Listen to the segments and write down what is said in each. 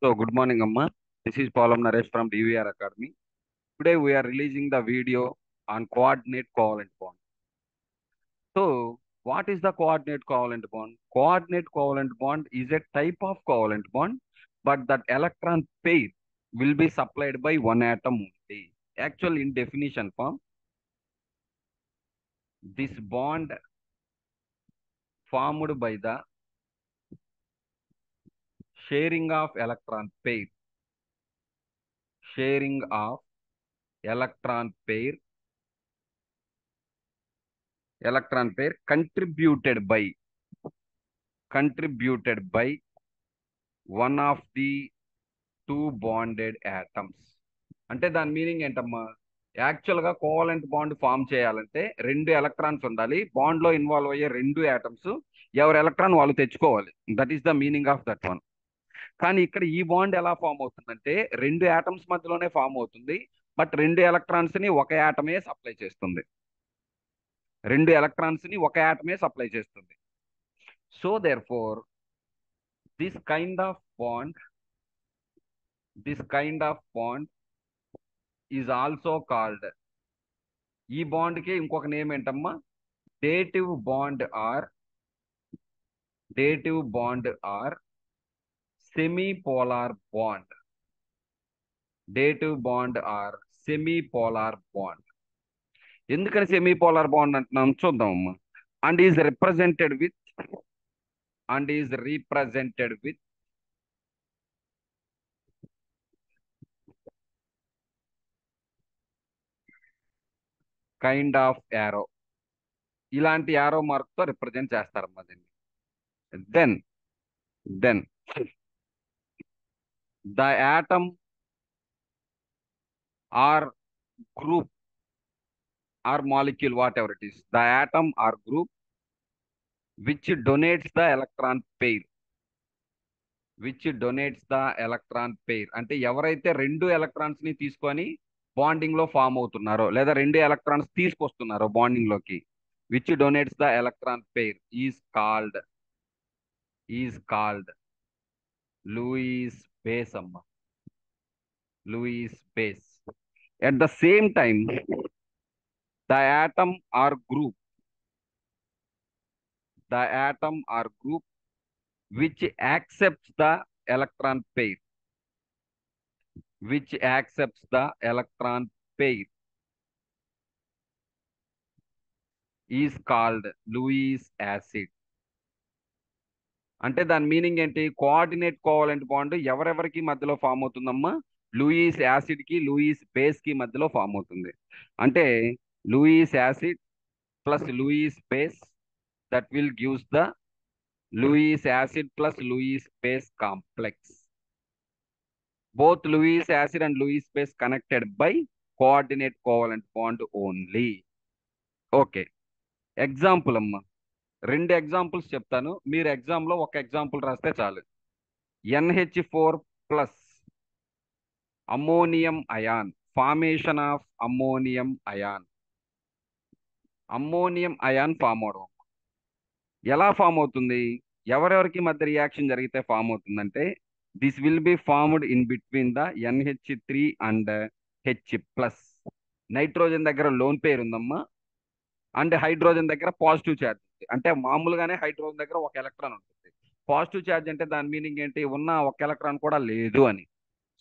So, good morning, Amma. This is Paulam Naresh from DVR Academy. Today, we are releasing the video on coordinate covalent bond. So, what is the coordinate covalent bond? Coordinate covalent bond is a type of covalent bond, but that electron pair will be supplied by one atom only. Actually, in definition form, this bond formed by the sharing of sharing of electron pair contributed by one of the two bonded atoms. అంటే దాని meaning ఏంటమ్మా? Actual గా covalent bond form చేయాలంటే రెండు electrons ఉండాలి. Bond లో involve అయ్యే రెండు ఆటమ్స్ ఎవరి ఎలక్ట్రాన్ వాళ్ళు తెచ్చుకోవాలి. That is the meaning of that one. కానీ ఇక్కడ ఈ బాండ్ ఎలా ఫామ్ అవుతుందంటే రెండు ఆటమ్స్ మధ్యలోనే ఫామ్ అవుతుంది. బట్ రెండు ఎలక్ట్రాన్స్ ని ఒక ఆటమే సప్లై చేస్తుంది. So therefore this kind of bond is also called. ఈ బాండ్ కి ఇంకొక నేమ్ ఏంటమ్మా? Dative bond or semipolar bond. ఎందుకని సెమీపోలార్ బాండ్ అంటున్నాం చూద్దాం అమ్మా. And is represented with kind of arrow. ఇలాంటి యారో మార్క్ తో రిప్రజెంట్ చేస్తారమ్మా దీన్ని. Then the atom or group or molecule, whatever it is, the atom or group which donates the electron pair అంటే ఎవరైతే రెండు ఎలక్ట్రాన్స్ ని తీసుకొని బాండింగ్ లో ఫామ్ అవుతున్నారో లేదా రెండు ఎలక్ట్రాన్స్ తీసుకొస్తున్నారో బాండింగ్ లోకి, which donates the electron pair is called Lewis base అమ్మ. At the same time, the atom or group which accepts the electron pair is called Lewis acid. అంటే దాని మీనింగ్ ఏంటి? Coordinate covalent bond ఎవరెవరికి మధ్యలో form అవుతుందమ్మా? Lewis acid కి Lewis base కి మధ్యలో ఫామ్ అవుతుంది. అంటే Lewis acid plus Lewis base, that will gives the Lewis acid plus Lewis base complex. Both Lewis acid and Lewis base connected by coordinate covalent bond only. Okay, example అమ్మా. రెండు examples చెప్తాను, మీరు exam లో ఒక example రాస్తే చాలు. NH4 plus ammonium ion, formation of ammonium ion form అవడం. ఎలా ఫామ్ అవుతుంది? ఎవరెవరికి మధ్య రియాక్షన్ జరిగితే ఫామ్ అవుతుందంటే this will be formed in between the NH3 and H plus. Nitrogen దగ్గర లోన్ పేరు ఉందమ్మా, అండ్ హైడ్రోజన్ దగ్గర పాజిటివ్ ఛార్జ్ ఉంది. అంటే మామూలుగానే హైడ్రోజన్ దగ్గర ఒక ఎలక్ట్రాన్ ఉంటుంది. పాజిటివ్ ఛార్జ్ అంటే దాని మీనింగ్ ఏంటి? ఉన్న ఒక ఎలక్ట్రాన్ కూడా లేదు అని.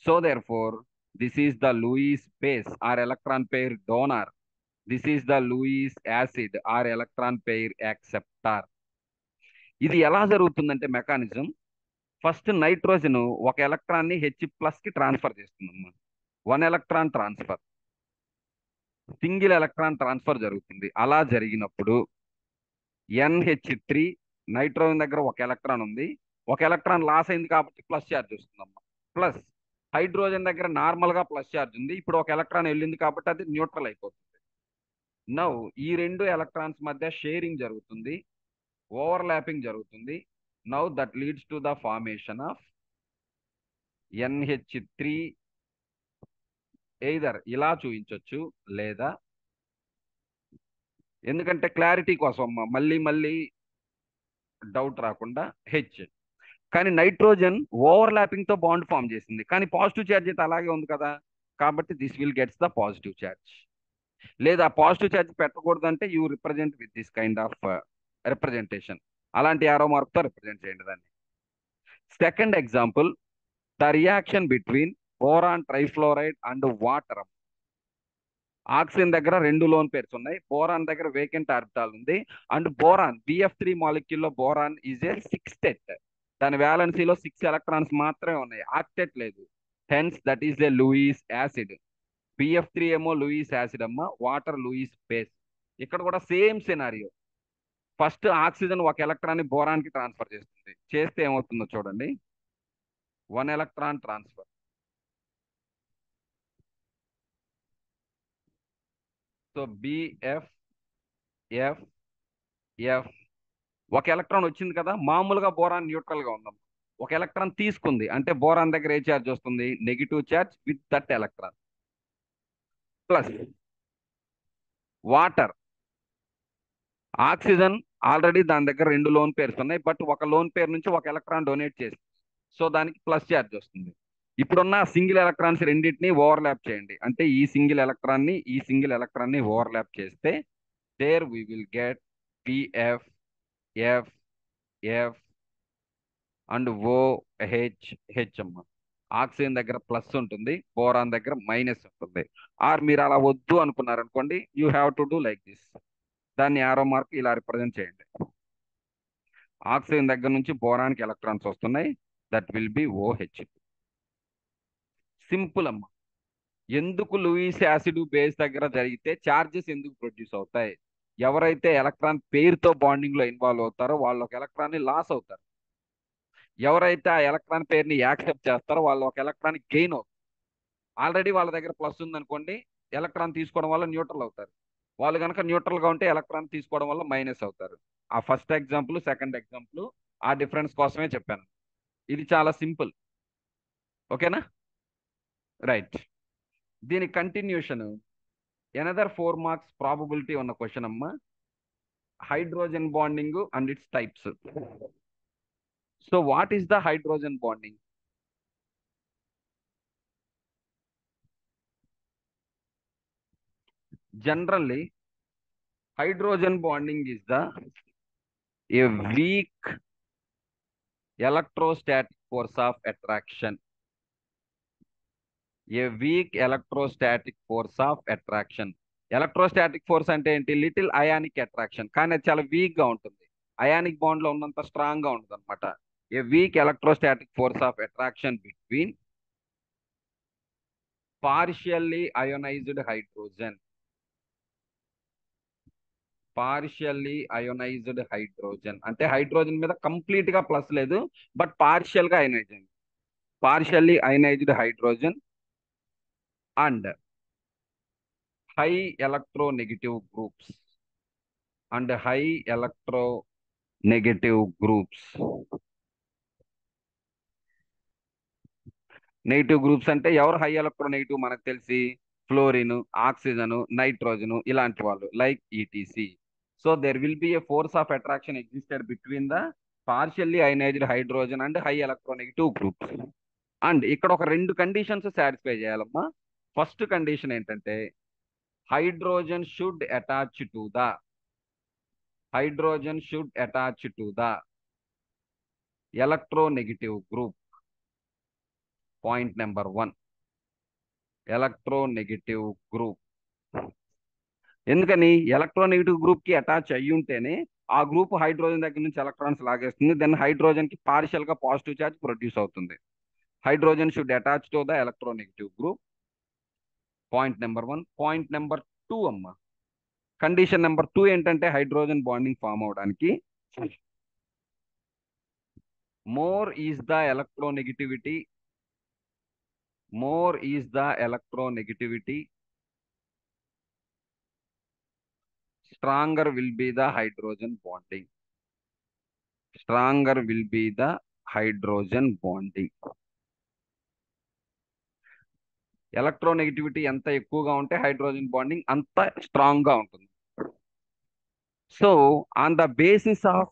So therefore this is the Lewis base or electron pair donor. This is the Lewis acid or electron pair acceptor. ఇది ఎలా జరుగుతుందంటే మెకానిజం, ఫస్ట్ నైట్రోజన్ ఒక ఎలక్ట్రాన్ ని H ప్లస్ కి ట్రాన్స్ఫర్ చేస్తుందమ్మా. 1 electron transfer, single electron transfer జరుగుతుంది. అలా జరిగినప్పుడు NH3 నైట్రోజన్ దగ్గర ఒక ఎలక్ట్రాన్ ఉంది, ఒక ఎలక్ట్రాన్ లాస్ అయింది కాబట్టి ప్లస్ ఛార్జ్ వస్తుందమ్మా. ప్లస్ హైడ్రోజన్ దగ్గర నార్మల్ గా ప్లస్ ఛార్జ్ ఉంది, ఇప్పుడు ఒక ఎలక్ట్రాన్ వెళ్ళింది కాబట్టి అది న్యూట్రల్ అయిపోతుంది. నౌ ఈ రెండు ఎలక్ట్రాన్స్ మధ్య షేరింగ్ జరుగుతుంది, ఓవర్లాపింగ్ జరుగుతుంది. Now that leads to the formation of NH3. Either ఇలా చూపించవచ్చు లేదా, ఎందుకంటే క్లారిటీ కోసం మళ్ళీ డౌట్ రాకుండా, కానీ నైట్రోజన్ ఓవర్లాపింగ్ తో బాండ్ ఫామ్ చేసింది, కానీ పాజిటివ్ ఛార్జ్ అయితే అలాగే ఉంది కదా. కాబట్టి this will gets the positive charge. లేదా పాజిటివ్ ఛార్జ్ పెట్టకూడదు అంటే you represent with this kind of representation. అలాంటి యారో మార్క్ తో రిప్రజెంట్ చేయండి దాన్ని. Second example, the reaction between boron trifluoride and water. Oxygen దగ్గర 2 లోన్ పేర్స్ ఉన్నాయి, బోరాన్ దగ్గర వేకెంట్ ఆర్బిటాల్ ఉంది. అండ్ బోరాన్ BF3 మాలిక్యూల్ లో బోరాన్ ఈజ్ ఏ సిక్స్టెట్. దాని వ్యాలెన్సీలో 6 ఎలక్ట్రాన్స్ మాత్రమే ఉన్నాయి, ఆక్టెట్ లేదు. Hence that is a Lewis acid. BF3 ఏమో లూయిస్ యాసిడ్ అమ్మ, వాటర్ లూయిస్ బేస్. ఇక్కడ కూడా same scenario. First oxygen 1 electron ని బోరాన్ కి ట్రాన్స్ఫర్ చేస్తుంది, చేస్తే ఏమవుతుందో చూడండి. 1 electron transfer. So BF F F 1 electron వచ్చింది కదా. మామూలుగా బోరాన్ న్యూట్రల్ గా ఉందాం, 1 ఎలక్ట్రాన్ తీసుకుంది అంటే బోరాన్ దగ్గర ఏ ఛార్జ్ వస్తుంది, negative charge with that electron. Plus water, oxygen already దాని దగ్గర 2 లోన్ పేర్స్ ఉన్నాయి, బట్ 1 లోన్ పేర్ నుంచి 1 ఎలక్ట్రాన్ డొనేట్ చేసి, సో దానికి ప్లస్ ఛార్జ్ వస్తుంది. ఇప్పుడున్న సింగిల్ ఎలక్ట్రాన్స్ రెండింటిని ఓవర్లాప్ చేయండి, అంటే ఈ సింగిల్ ఎలక్ట్రాన్ ని ఓవర్లాప్ చేస్తే there we will get BF F F and OH అమ్మ. ఆక్సిజన్ దగ్గర ప్లస్ ఉంటుంది, బోరాన్ దగ్గర మైనస్ ఉంటుంది. ఆర్ మీరు అలా వద్దు అనుకున్నారనుకోండి, you have to do like this. దాన్ని యారో మార్క్ ఇలా రిప్రజెంట్ చేయండి. ఆక్సిజన్ దగ్గర నుంచి బోరాన్కి ఎలక్ట్రాన్స్ వస్తున్నాయి, that will be OH. Simple అమ్మ. ఎందుకు లూయిస్ యాసిడ్ బేస్ దగ్గర జరిగితే చార్జెస్ ఎందుకు ప్రొడ్యూస్ అవుతాయి? ఎవరైతే ఎలక్ట్రాన్ పేరుతో బాండింగ్ లో ఇన్వాల్వ్ అవుతారో వాళ్ళు 1 ఎలక్ట్రాన్ ని లాస్ అవుతారు. ఎవరైతే ఆ ఎలక్ట్రాన్ పేరుని యాక్సెప్ట్ చేస్తారో వాళ్ళు 1 ఎలక్ట్రాన్ గెయిన్ అవుతారు. ఆల్రెడీ వాళ్ళ దగ్గర ప్లస్ ఉందనుకోండి, ఎలక్ట్రాన్ తీసుకోవడం వల్ల న్యూట్రల్ అవుతారు. వాళ్ళు కనుక న్యూట్రల్ గా ఉంటే ఎలక్ట్రాన్ తీసుకోవడం వల్ల మైనస్ అవుతారు. ఆ ఫస్ట్ ఎగ్జాంపుల్ సెకండ్ ఎగ్జాంపుల్ ఆ డిఫరెన్స్ కోసమే చెప్పాను. ఇది చాలా సింపుల్. ఓకేనా? రైట్. దీని కంటిన్యూషన్ ఎనదర్ 4 మార్క్స్ ప్రాబబిలిటీ ఉన్న క్వశ్చన్ అమ్మా. Hydrogen bonding and it's types. So what is the hydrogen bonding? Generally, hydrogen bonding is a weak electrostatic force of attraction. A weak electrostatic force of attraction. Electrostatic force అంటే ఏంటి? Little ionic attraction, కానీ అది చాలా week గా ఉంటుంది. Ionic bond లో ఉన్నంత strong గా ఉంటుంది అనమాట. A weak electrostatic force of attraction between partially ionized hydrogen. Partially ionized hydrogen అంటే హైడ్రోజన్ మీద కంప్లీట్ గా ప్లస్ లేదు, బట్ పార్షియల్ గా ionized. Partially ionized hydrogen and high electronegative groups. And high electronegative groups. Negative groups అంటే ఎవరు high electronegative? మనకు తెలిసి fluorine, oxygen, nitrogen ఇలాంటి వాళ్ళు, like ETC. So there will be A force of attraction existed between the partially ionised hydrogen and high electronegative groups. And ఇక్కడ ఒక 2 conditions satisfy చేయాలమ్మా. First condition ఏంటంటే hydrogen should attach to the electronegative group. Point number 1, electronegative group. ఎందుకని? Electronegative group కి attach అయ్యి ఉంటేనే ఆ group hydrogen దగ్గర నుంచి ఎలక్ట్రాన్స్ లాగేస్తుంది, దెన్ హైడ్రోజన్ కి పార్షియల్ గా పాజిటివ్ ఛార్జ్ ప్రొడ్యూస్ అవుతుంది. Hydrogen should attach to the electronegative group. Point number 1. Point number 2 అమ్మ. కండిషన్ నెంబర్ 2 ఏంటంటే హైడ్రోజన్ బాండింగ్ ఫామ్ అవడానికి more is the electronegativity stronger will be the hydrogen bonding. Electronegativity ఎంత ఎక్కువగా ఉంటే hydrogen bonding అంత strong గా ఉంటుంది. So on the basis of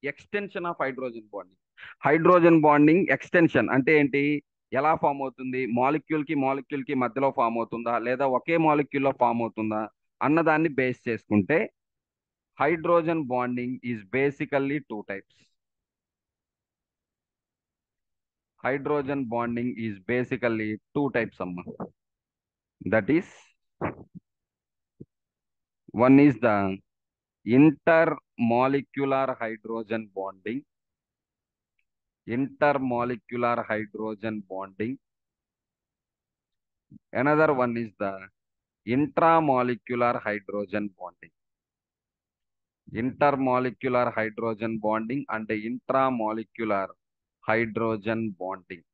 extension of hydrogen bonding, hydrogen bonding extension అంటే ఏంటి? ఎలా ఫామ్ అవుతుంది? మాలిక్యూల్ కి మధ్యలో ఫామ్ అవుతుందా, లేదా ఒకే మాలిక్యూల్ లో ఫామ్ అవుతుందా అన్నదాన్ని బేస్ చేసుకుంటే hydrogen bonding is basically two types. Hydrogen bonding is basically two types అమ్మా. That is, one is the intermolecular hydrogen bonding. Intermolecular hydrogen bonding. Another one is the intramolecular hydrogen bonding. Intermolecular hydrogen bonding and intramolecular hydrogen bonding.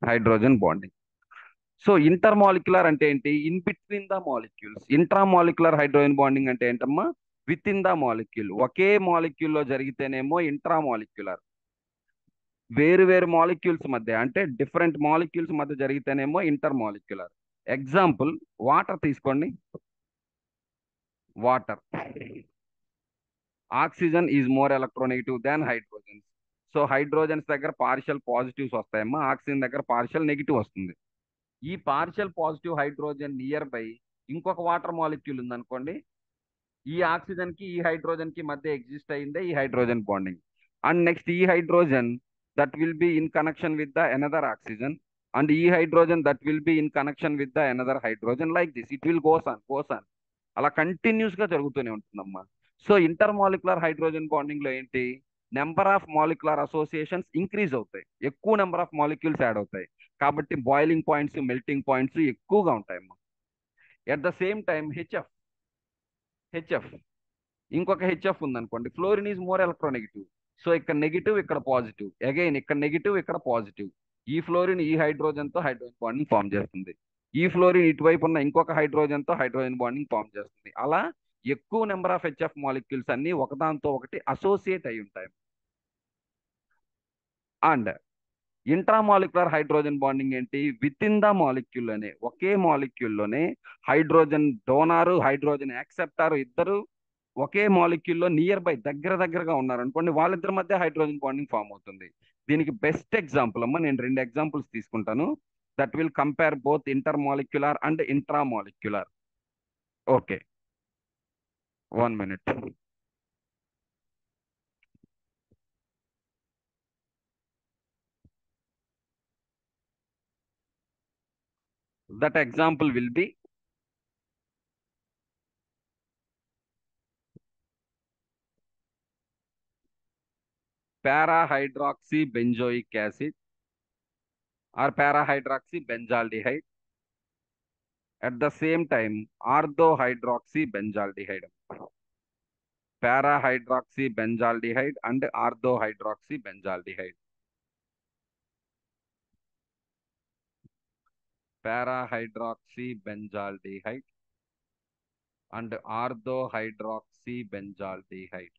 Hydrogen bonding. So intermolecular అంటే ఏంటి? In between the molecules. Intramolecular hydrogen bonding అంటే ఏంటమ్మా? With in the molecule. Okay molecule లో జరిగితేనేమో intramolecular. వేరు వేరు molecules మధ్య అంటే డిఫరెంట్ మాలిక్యూల్స్ మధ్య జరిగితేనేమో ఇంటర్మాలిక్యులర్. ఎగ్జాంపుల్ వాటర్ తీసుకోండి. Water, oxygen is more electronegative than hydrogen. So hydrogens దగ్గర పార్షియల్ పాజిటివ్స్ వస్తాయమ్మా, ఆక్సిజన్ దగ్గర పార్షియల్ నెగిటివ్ వస్తుంది. ఈ partial positive hydrogen near by ఇంకొక వాటర్ మాలిక్యూల్ ఉందనుకోండి, ఈ ఆక్సిజన్ కి ఈ హైడ్రోజన్ కి మధ్య ఎగ్జిస్ట్ అయిందే ఈ హైడ్రోజన్ బాండింగ్. అండ్ నెక్స్ట్ ఈ hydrogen that will be in connection with the another oxygen, and ఈ hydrogen that will be in connection with the another hydrogen. Like this it will goes on. అలా continuous గా జరుగుతూనే ఉంటుందమ్మా. సో intermolecular hydrogen bonding లో ఏంటి? Number of molecular associations increase అవుతాయి, ఎక్కువ నెంబర్ ఆఫ్ మాలిక్యూల్స్ యాడ్ అవుతాయి. కాబట్టి బాయిలింగ్ పాయింట్స్, మెల్టింగ్ పాయింట్స్ ఎక్కువగా ఉంటాయమ్మా. At the same time HF ఇంకొక హెచ్ఎఫ్ ఉందనుకోండి, fluorine is more electronegative. So ఇక్కడ నెగిటివ్, ఇక్కడ పాజిటివ్, అగైన్ ఇక్కడ నెగిటివ్, ఇక్కడ పాజిటివ్. ఈ ఫ్లోరిన్ ఈ హైడ్రోజన్ తో హైడ్రోజన్ బాండింగ్ ఫామ్ చేస్తుంది, ఈ ఫ్లోరిన్ ఇటువైపు ఉన్న ఇంకొక హైడ్రోజన్ తో హైడ్రోజన్ బాండింగ్ ఫామ్ చేస్తుంది. అలా ఎక్కువ నెంబర్ ఆఫ్ హెచ్ఎఫ్ మాలిక్యూల్స్ అన్ని ఒకదాంతో ఒకటి అసోసియేట్ అయి ఉంటాయి. అండ్ ఇంట్రామాలిక్యులర్ హైడ్రోజన్ బాండింగ్ ఏంటి? విత్ ఇన్ ద మాలిక్యూల్లోనే, ఒకే మాలిక్యూల్లోనే హైడ్రోజన్ డోనారు, హైడ్రోజన్ యాక్సెప్టారు ఇద్దరు ఒకే మాలిక్యూల్లో నియర్ బై దగ్గర దగ్గరగా ఉన్నారు అనుకోండి, వాళ్ళిద్దరి మధ్య హైడ్రోజన్ బాండింగ్ ఫామ్ అవుతుంది. దీనికి బెస్ట్ ఎగ్జాంపుల్ అమ్మా, నేను రెండు ఎగ్జాంపుల్స్ తీసుకుంటాను that will compare both intermolecular and intramolecular. Okay, 1 minute. That example will be para-hydroxybenzoic acid or para-hydroxybenzaldehyde. At the same time, orthohydroxybenzaldehyde. Para-hydroxybenzaldehyde and orthohydroxybenzaldehyde. Para-hydroxybenzaldehyde and orthohydroxybenzaldehyde.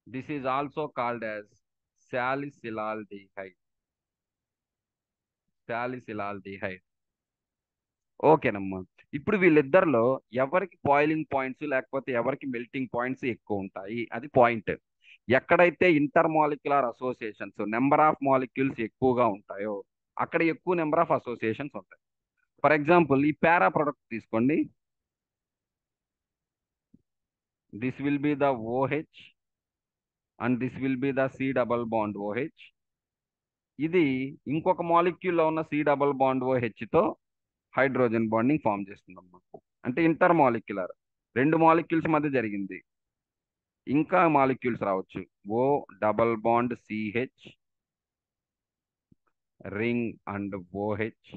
This is also called as salicylaldehyde. Salicylaldehyde. ఓకేనమ్మా. ఇప్పుడు వీళ్ళిద్దరిలో ఎవరికి boiling points లేకపోతే ఎవరికి melting points ఎక్కువ ఉంటాయి, అది point. ఎక్కడైతే intermolecular associations, number of molecules ఎక్కువగా ఉంటాయో అక్కడ ఎక్కువ నెంబర్ ఆఫ్ అసోసియేషన్స్ ఉంటాయి. ఫర్ ఎగ్జాంపుల్ ఈ పారా ప్రొడక్ట్ తీసుకోండి. This will be the OH and this will be the C double bond OH. ఇది ఇంకొక మాలిక్యూల్లో ఉన్న సి డబల్ బాండ్ ఓహెచ్ తో హైడ్రోజన్ బాండింగ్ ఫామ్ చేస్తుందమ్మా. అంటే ఇంటర్ మాలిక్యులర్, రెండు మాలిక్యూల్స్ మధ్య జరిగింది. ఇంకా మాలిక్యూల్స్ రావచ్చు, O double bond CH, ring and OH.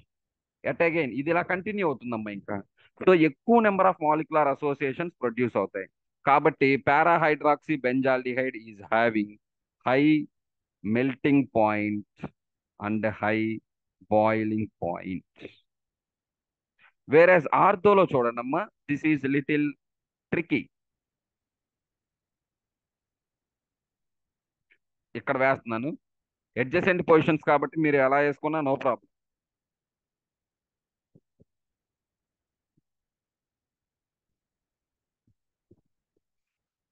At again ఇది ఇలా కంటిన్యూ అవుతుందమ్మా ఇంకా. సో ఎక్కువ number of molecular associations produce అవుతాయి. కాబట్టి parahydroxy benzaldehyde is having high melting point and high boiling point. Whereas ఆర్థోలో చూడండమ్మా, దిస్ ఈజ్ లిటిల్ ట్రికీ. ఇక్కడ వేస్తున్నాను అడ్జసెంట్ పొజిషన్స్ కాబట్టి మీరు ఎలా వేసుకున్నా నో ప్రాబ్లం.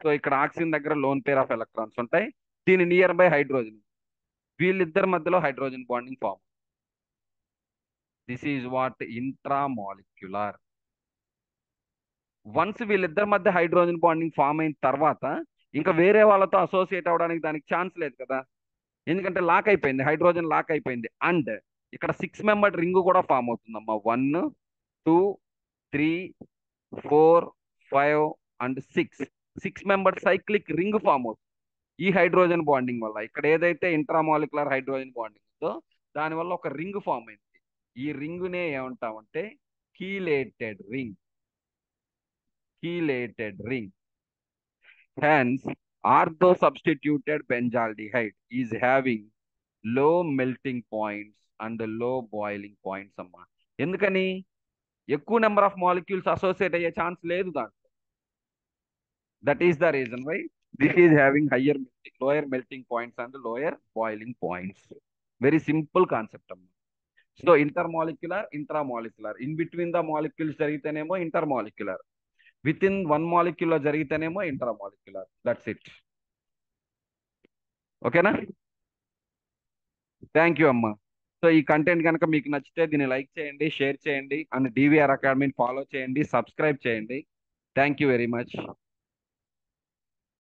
సో ఇక్కడ ఆక్సిజన్ దగ్గర లోన్ పేర్ ఆఫ్ ఎలక్ట్రాన్స్ ఉంటాయి. దీని నియర్ బై హైడ్రోజన్, వీళ్ళిద్దరి మధ్యలో hydrogen bonding form. This is what intramolecular. Once వీళ్ళిద్దరి మధ్య హైడ్రోజన్ బాండింగ్ ఫామ్ అయిన తర్వాత ఇంకా వేరే వాళ్ళతో అసోసియేట్ అవ్వడానికి దానికి ఛాన్స్ లేదు కదా, ఎందుకంటే లాక్ అయిపోయింది, హైడ్రోజన్ లాక్ అయిపోయింది. అండ్ ఇక్కడ 6 మెంబర్డ్ రింగ్ కూడా ఫామ్ అవుతుందమ్మా. 1, 2, 3, 4, 5 and 6. 6 membered cyclic ring form అవుతుంది ఈ హైడ్రోజన్ బాండింగ్ వల్ల. ఇక్కడ ఏదైతే ఇంట్రామాలిక్యులర్ హైడ్రోజన్ బాండింగ్ ఉందో దానివల్ల ఒక రింగ్ ఫామ్ అయింది. ఈ రింగునే ఏమంటామంటే chelated ring. Chelated ring. Hence, ortho-substituted benzaldehyde is having low melting points and low boiling points అమ్మా. ఎందుకని? ఎక్కువ నెంబర్ ఆఫ్ మాలిక్యూల్స్ అసోసియేట్ అయ్యే ఛాన్స్ లేదు దాంట్లో. That is the reason why this is having lower melting points and lower boiling points. Very simple concept అమ్మా. So intermolecular, intramolecular, in between the molecules జరిగితేనేమో intermolecular, with in 1 molecule లో జరిగితేనేమో intramolecular. That's it. ఓకేనా? Thank you అమ్మా. So ఈ content కనుక మీకు నచ్చితే దీన్ని లైక్ చేయండి, షేర్ చేయండి, అండ్ డివిఆర్ అకాడమీని ఫాలో చేయండి, సబ్స్క్రైబ్ చేయండి. Thank you very much.